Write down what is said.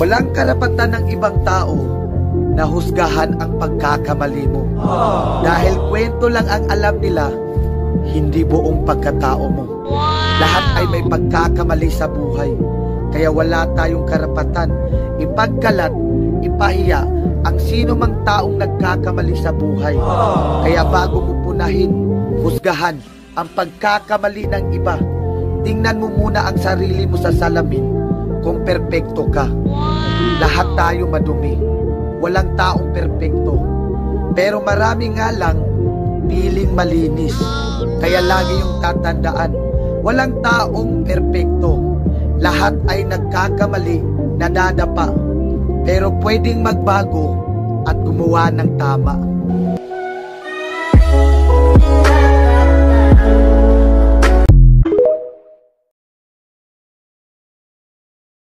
Walang karapatan ng ibang tao na husgahan ang pagkakamali mo. Dahil kwento lang ang alam nila, hindi buong pagkatao mo. Lahat ay may pagkakamali sa buhay. Kaya wala tayong karapatan ipagkalat, ipahiya ang sino mang taong nagkakamali sa buhay. Kaya bago mo punahin, husgahan ang pagkakamali ng iba, tingnan mo muna ang sarili mo sa salamin kung perpekto ka. Lahat tayo madumi. Walang taong perpekto. Pero marami nga lang piling malinis. Kaya lagi yung tatandaan, walang taong perpekto. Lahat ay nagkakamali, nadadapa. Pero pwedeng magbago at gumawa ng tama.